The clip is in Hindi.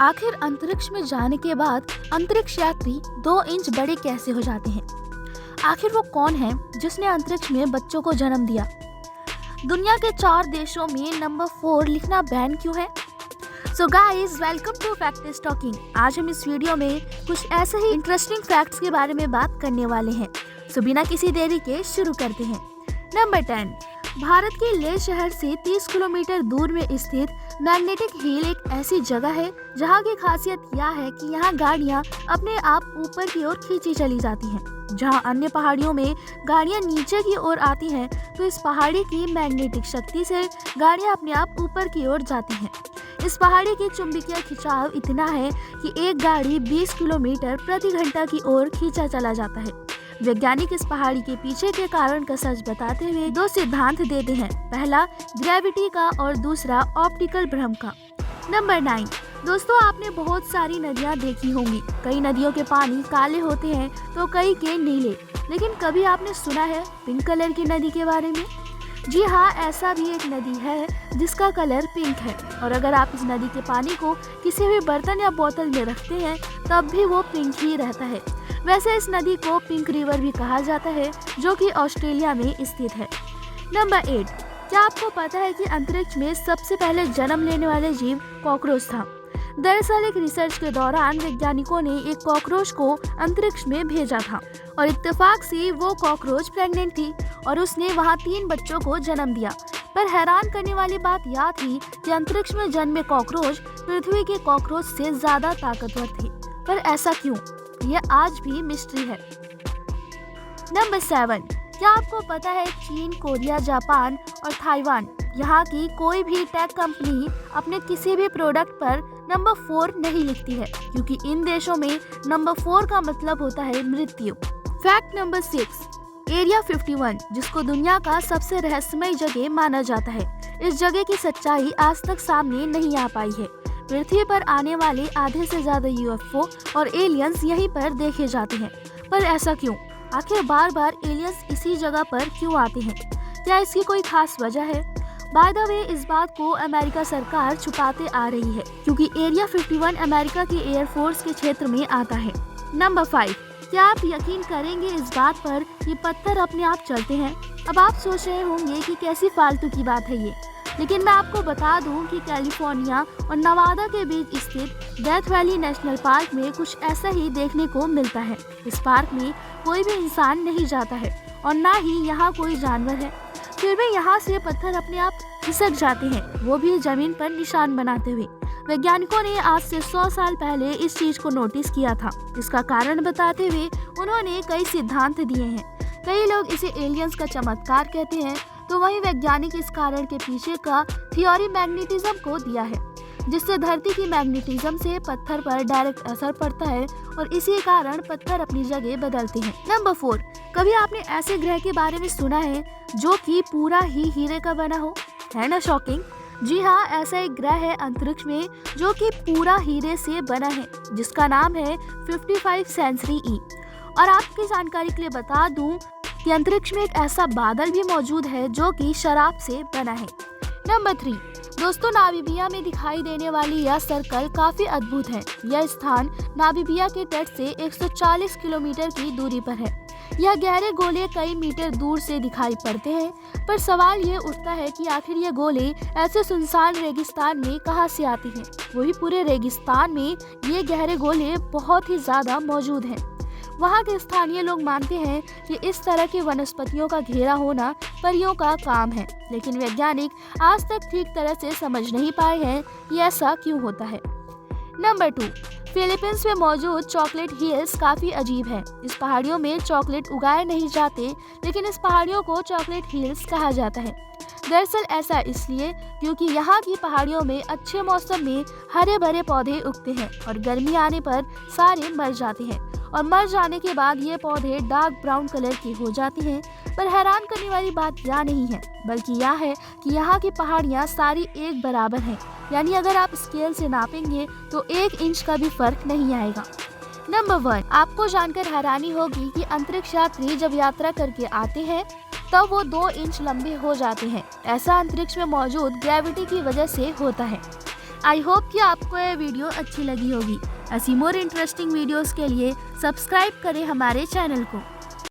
आखिर अंतरिक्ष में जाने के बाद अंतरिक्ष यात्री 2 इंच बड़े कैसे हो जाते हैं? आखिर वो कौन है जिसने अंतरिक्ष में बच्चों को जन्म दिया? दुनिया के 4 देशों में नंबर 4 लिखना बैन क्यों है? So guys, welcome to fact is talking. आज हम इस वीडियो में कुछ ऐसे ही इंटरेस्टिंग फैक्ट्स के बारे में बात करने वाले हैं। सो बिना किसी देरी के शुरू करते हैं। नंबर 10, भारत के लेह शहर से 30 किलोमीटर दूर में स्थित मैग्नेटिक हिल एक ऐसी जगह है जहां की खासियत यह है कि यहां गाड़ियां अपने आप ऊपर की ओर खींची चली जाती हैं। जहां अन्य पहाड़ियों में गाड़ियां नीचे की ओर आती हैं, तो इस पहाड़ी की मैग्नेटिक शक्ति से गाड़ियां अपने आप ऊपर की ओर जाती हैं। इस पहाड़ी की चुंबकीय खिंचाव इतना है कि एक गाड़ी 20 किलोमीटर प्रति घंटा की ओर खींचा चला जाता है। वैज्ञानिक इस पहाड़ी के पीछे के कारण का सच बताते हुए 2 सिद्धांत देते हैं। पहला ग्रेविटी का और दूसरा ऑप्टिकल भ्रम का। नंबर 9, दोस्तों, आपने बहुत सारी नदियां देखी होंगी। कई नदियों के पानी काले होते हैं तो कई के नीले, लेकिन कभी आपने सुना है पिंक कलर की नदी के बारे में? जी हाँ, ऐसा भी एक नदी है जिसका कलर पिंक है, और अगर आप इस नदी के पानी को किसी भी बर्तन या बोतल में रखते हैं तब भी वो पिंक ही रहता है। वैसे इस नदी को पिंक रिवर भी कहा जाता है, जो कि ऑस्ट्रेलिया में स्थित है। नंबर 8, क्या आपको पता है कि अंतरिक्ष में सबसे पहले जन्म लेने वाले जीव कॉकरोच था? दरअसल एक रिसर्च के दौरान वैज्ञानिकों ने एक कॉकरोच को अंतरिक्ष में भेजा था, और इत्तेफाक से वो कॉकरोच प्रेग्नेंट थी और उसने वहाँ 3 बच्चों को जन्म दिया। पर हैरान करने वाली बात यह थी कि अंतरिक्ष में जन्मे कॉकरोच पृथ्वी के कॉकरोच से ज्यादा ताकतवर थे। पर ऐसा क्यों? यह आज भी मिस्ट्री है। नंबर 7, क्या आपको पता है चीन, कोरिया, जापान और ताइवान, यहाँ की कोई भी टेक कंपनी अपने किसी भी प्रोडक्ट पर नंबर 4 नहीं लिखती है, क्योंकि इन देशों में नंबर 4 का मतलब होता है मृत्यु। फैक्ट नंबर 6, एरिया 51, जिसको दुनिया का सबसे रहस्यमय जगह माना जाता है, इस जगह की सच्चाई आज तक सामने नहीं आ पाई है। पृथ्वी पर आने वाले आधे से ज्यादा यूएफओ और एलियंस यहीं पर देखे जाते हैं। पर ऐसा क्यों? आखिर बार बार एलियंस इसी जगह पर क्यों आते हैं? क्या इसकी कोई खास वजह है? बाय द वे, इस बात को अमेरिका सरकार छुपाते आ रही है, क्योंकि एरिया 51 अमेरिका की एयरफोर्स के क्षेत्र में आता है। नंबर 5, क्या आप यकीन करेंगे इस बात पर कि पत्थर अपने आप चलते हैं? अब आप सोच रहे होंगे कि कैसी फालतू की बात है ये, लेकिन मैं आपको बता दूं कि कैलिफोर्निया और नवादा के बीच स्थित डेथ वैली नेशनल पार्क में कुछ ऐसा ही देखने को मिलता है। इस पार्क में कोई भी इंसान नहीं जाता है और ना ही यहाँ कोई जानवर है, फिर भी यहाँ से पत्थर अपने आप खिसक जाते हैं, वो भी जमीन पर निशान बनाते हुए। वैज्ञानिकों ने आज से 100 साल पहले इस चीज को नोटिस किया था। इसका कारण बताते हुए उन्होंने कई सिद्धांत दिए हैं। कई लोग इसे एलियंस का चमत्कार कहते हैं, तो वहीं वैज्ञानिक इस कारण के पीछे का थ्योरी मैग्नेटिज्म को दिया है, जिससे धरती की मैग्नेटिज्म से पत्थर पर डायरेक्ट असर पड़ता है और इसी कारण पत्थर अपनी जगह बदलते हैं। नंबर 4, कभी आपने ऐसे ग्रह के बारे में सुना है जो कि पूरा ही हीरे का बना हो? है ना शॉकिंग? जी हाँ, ऐसा एक ग्रह है अंतरिक्ष में जो कि पूरा हीरे से बना है, जिसका नाम है 55 सेंचुरी ई। और आपकी जानकारी के लिए बता दूं कि अंतरिक्ष में एक ऐसा बादल भी मौजूद है जो कि शराब से बना है। नंबर 3, दोस्तों, नामीबिया में दिखाई देने वाली यह सर्कल काफी अद्भुत है। यह स्थान नामीबिया के तट से 140 किलोमीटर की दूरी पर है। यह गहरे गोले कई मीटर दूर से दिखाई पड़ते हैं, पर सवाल ये उठता है कि आखिर ये गोले ऐसे सुनसान रेगिस्तान में कहाँ से आते हैं? वही पूरे रेगिस्तान में ये गहरे गोले बहुत ही ज्यादा मौजूद हैं। वहाँ के स्थानीय लोग मानते हैं कि इस तरह की वनस्पतियों का घेरा होना परियों का काम है, लेकिन वैज्ञानिक आज तक ठीक तरह से समझ नहीं पाए हैं कि ऐसा क्यों होता है। नंबर 2, फिलीपींस में मौजूद चॉकलेट हिल्स काफी अजीब है। इस पहाड़ियों में चॉकलेट उगाए नहीं जाते, लेकिन इस पहाड़ियों को चॉकलेट हिल्स कहा जाता है। दरअसल ऐसा इसलिए क्योंकि यहाँ की पहाड़ियों में अच्छे मौसम में हरे भरे पौधे उगते हैं और गर्मी आने पर सारे मर जाते हैं, और मर जाने के बाद ये पौधे डार्क ब्राउन कलर के हो जाते हैं। पर हैरान करने वाली बात यह नहीं है, बल्कि यह है कि यहाँ की पहाड़ियाँ सारी एक बराबर हैं, यानी अगर आप स्केल से नापेंगे तो 1 इंच का भी फर्क नहीं आएगा। नंबर 1, आपको जानकर हैरानी होगी कि अंतरिक्ष यात्री जब यात्रा करके आते हैं तब वो 2 इंच लंबे हो जाते हैं। ऐसा अंतरिक्ष में मौजूद ग्रेविटी की वजह से होता है। आई होप कि आपको ये वीडियो अच्छी लगी होगी। ऐसी मोर इंटरेस्टिंग वीडियोस के लिए सब्सक्राइब करें हमारे चैनल को।